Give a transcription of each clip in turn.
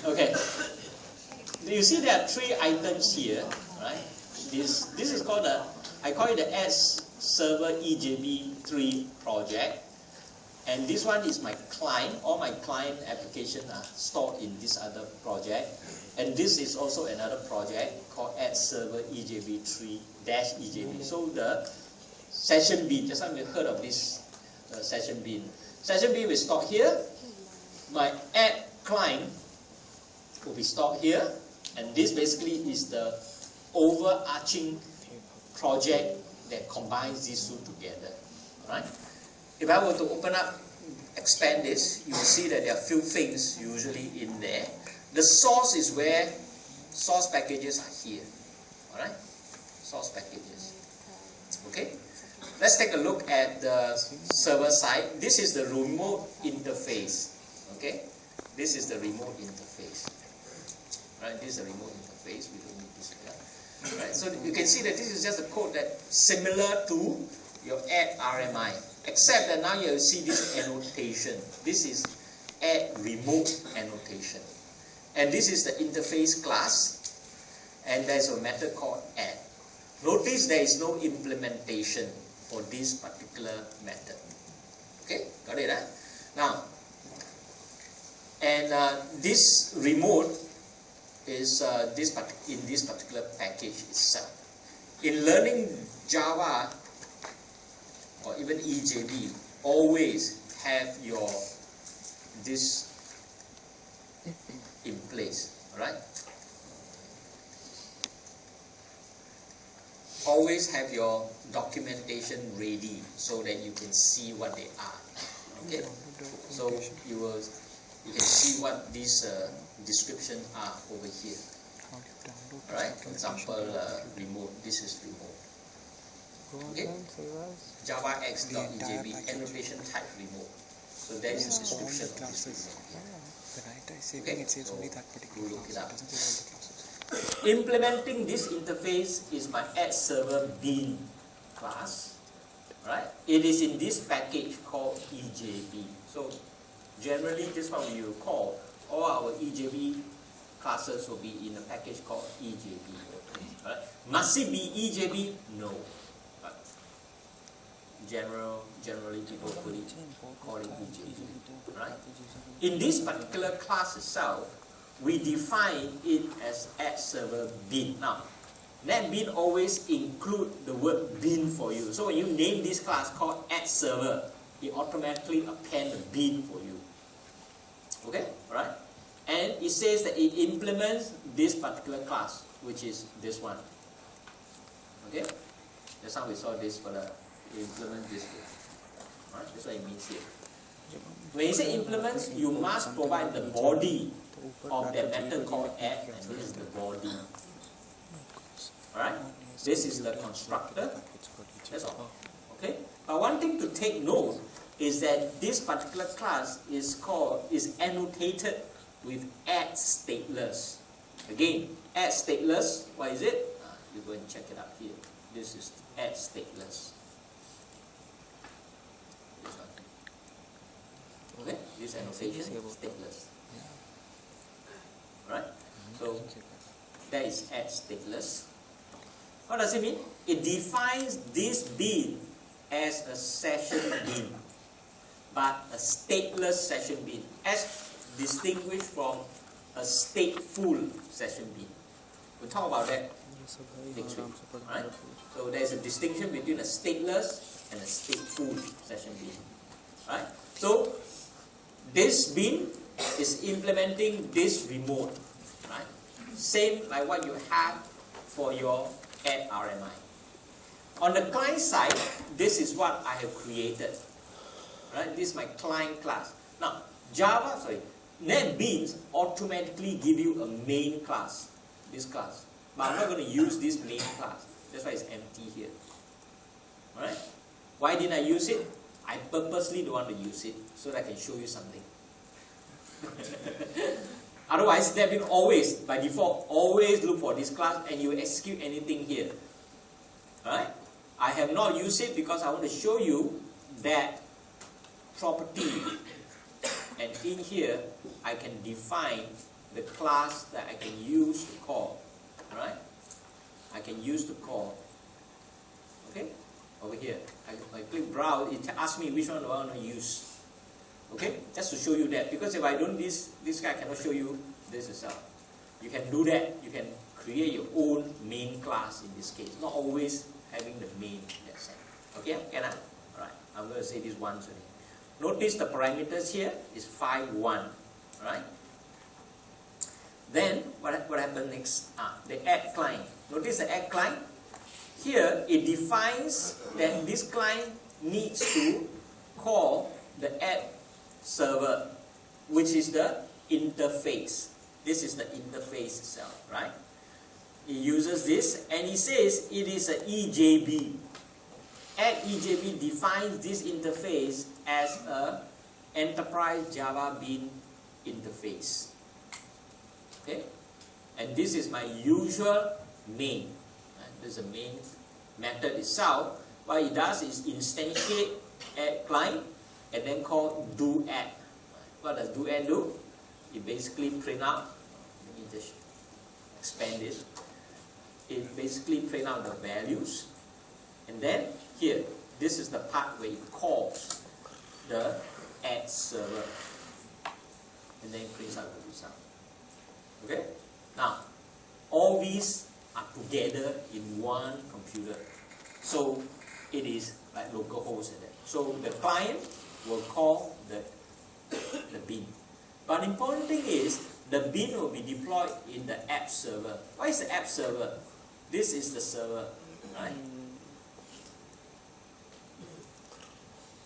Okay. You see there are 3 items here, right? This is called I call it the S Server EJB 3 project. And this one is my client. All my client applications are stored in this other project. And this is also another project called Add Server EJB 3-EJB. So the session bin, just like we heard of this session bin. Session bin will stored here. My add client will be stored here. And this basically is the overarching project that combines these two together. Right? If I were to open up, expand this, you will see that there are few things usually in there. The source is where source packages are here. Alright? Source packages. Okay? Let's take a look at the server side. This is the remote interface. Okay? This is the remote interface. Right? This is the remote interface. We don't need this here. Right? So you can see that this is just a code that's similar to your add RMI. Except that now you see this annotation. This is add remote annotation. And this is the interface class. And there's a method called add. Notice there is no implementation for this particular method. Okay, got it, right? Now, and this remote is in this particular package itself. In learning Java or even EJB, always have this in place, alright? Always have your documentation ready so that you can see what they are. Okay, so you can see what these descriptions are over here. Alright, for example, remote. This is remote. Okay, Java X.EJB annotation type remote. So that is the description of this remote. Okay, so we'll look it up. Implementing this interface is my add server bin class. Right? It is in this package called EJB. So generally, this one we will call all our EJB classes will be in a package called EJB. Right? Must it be EJB? No. But generally people call it EJB. Right? In this particular class itself, we define it as add server bin. Now, Netbeans always include the word bin for you. So when you name this class called add server, it automatically append the bin for you. Okay, right? And it says that it implements this particular class, which is this one. Okay, that's how we saw this for the implement this way. Right? That's what it means here. When you say implements, you must provide the body of the method called add, and this is the body. Alright? This is the constructor. That's all. Okay? But one thing to take note is that this particular class is annotated with add stateless. Again, add stateless, what is it? You go and check it out here. This is add stateless. This one. Okay? This annotation is stateless. Right? So that is add stateless. What does it mean? It defines this bin as a session bin, but a stateless session bin, as distinguished from a stateful session bin. We'll talk about that next week. Right? So there's a distinction between a stateless and a stateful session bin. Right? So this bin is implementing this remote. Right? Same like what you have for your add RMI. On the client side, this is what I have created. Right? This is my client class. Now, Netbeans automatically give you a main class, this class. But I'm not going to use this main class. That's why it's empty here. Alright? Why didn't I use it? I purposely don't want to use it so that I can show you something. Otherwise, Netbeans always, by default, always look for this class and you execute anything here. Alright? I have not used it because I want to show you that property. And in here, I can define the class that I can use to call. Alright? I can use to call. Okay? Over here. I click browse, it asks me which one do I want to use. Okay? Just to show you that. Because if I don't this guy cannot show you this itself. You can do that. You can create your own main class in this case. Not always having the main in that sense. Okay? Can I? Alright. I'm going to say this once only. Notice the parameters here is 5, 1. Alright? Then, what happens next? The add client. Notice the add client. Here, it defines that this client needs to call the add server, which is the interface. This is the interface itself, right? It uses this, and it says it is an EJB. Add EJB defines this interface as a Enterprise Java Bean interface. Okay, and this is my usual main. This is the main method itself. What it does is instantiate add client and then call do add. What does do add do? It basically print out. Let me just expand this. It basically print out the values, and then here, this is the part where it calls the add server, and then prints out the result. Okay? Now, all these are together in one computer. So, it is like localhost and that. So, the client will call the bin. But the important thing is, the bin will be deployed in the app server. What is the app server? This is the server, right?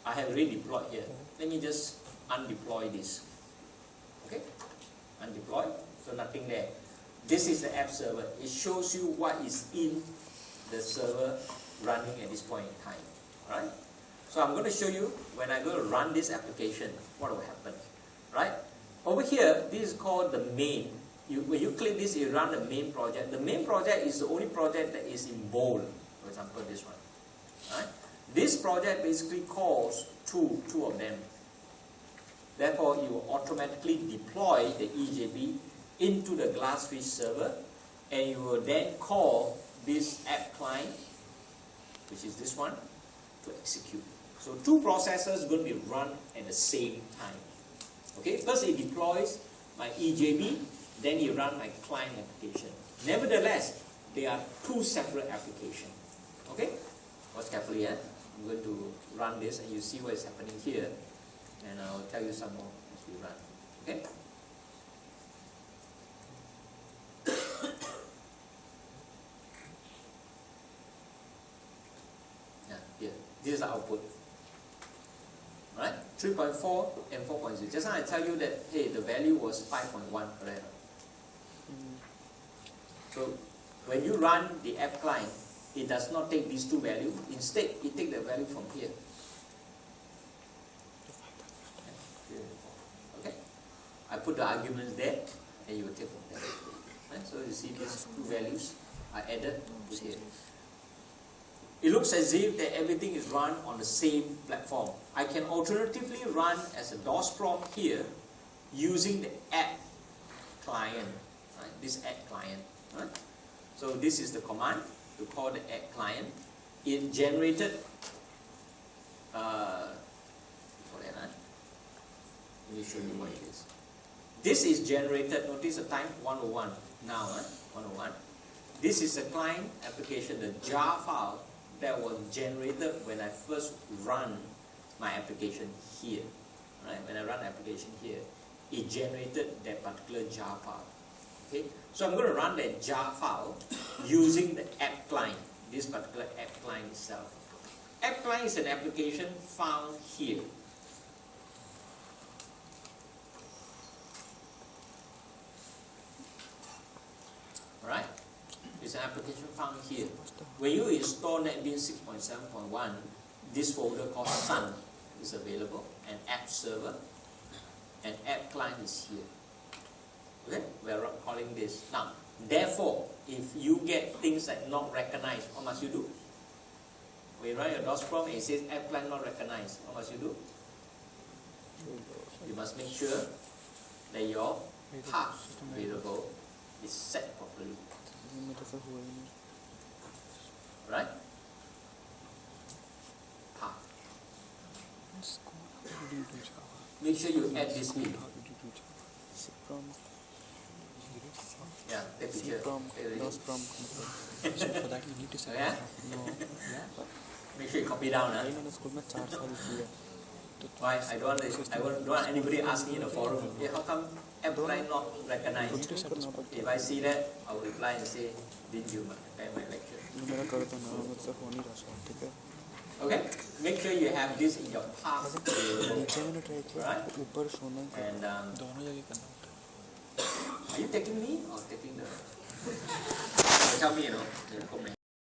I have already deployed here. Let me just undeploy this. Okay? Undeploy. So nothing there. This is the app server. It shows you what is in the server running at this point in time. Alright? So I'm going to show you when I go to run this application, what will happen. Right? Over here, this is called the main. When you click this, you run the main project. The main project is the only project that is in bold. For example, this one. Right? This project basically calls two of them. Therefore, you will automatically deploy the EJB into the Glassfish server, and you will then call this app client, which is this one, to execute. So two processes are going to be run at the same time. Okay, first it deploys my EJB, then you run my client application. Nevertheless, they are two separate applications. Okay, watch carefully. I'm going to run this, and you see what is happening here, and I'll tell you some more as we run. Okay. Here, this is the output. Right? 3.4 and 4.0. Just now I tell you that, hey, the value was 5.1, correct? So, when you run the app client, it does not take these two values. Instead, it takes the value from here. Okay? I put the arguments there, and you will take from there. Right? So, you see these two values are added to here. It looks as if that everything is run on the same platform. I can alternatively run as a DOS prompt here using the add client, right? This add client, right? So this is the command to call the add client. It generated, let me show you what it is. This is generated, notice the time 101 now, 101. This is a client application, the jar file that was generated when I first run my application here. Right? When I run the application here, it generated that particular jar file. Okay? So I'm going to run that jar file using the app client, this particular app client itself. App client is an application found here. Alright? It's an application found here. When you install Netbeans 6.7.1, this folder called Sun is available, and App Server, and App Client is here. Okay, we are calling this. Now, therefore, if you get things like not recognized, what must you do? When you run your DOS prompt and it says App Client not recognized, what must you do? You must make sure that your path variable is set properly. Right? Path. Make sure you add this in. Yeah, take picture. Yeah? Make sure you copy down. Why? I don't want anybody ask me in the forum, hey, how come apply not recognized? If I see that, I will reply and say, didn't you attend my lecture? Okay? Make sure you have this in your past variable. Right? And are you taking me or taking the... Tell me, the comment.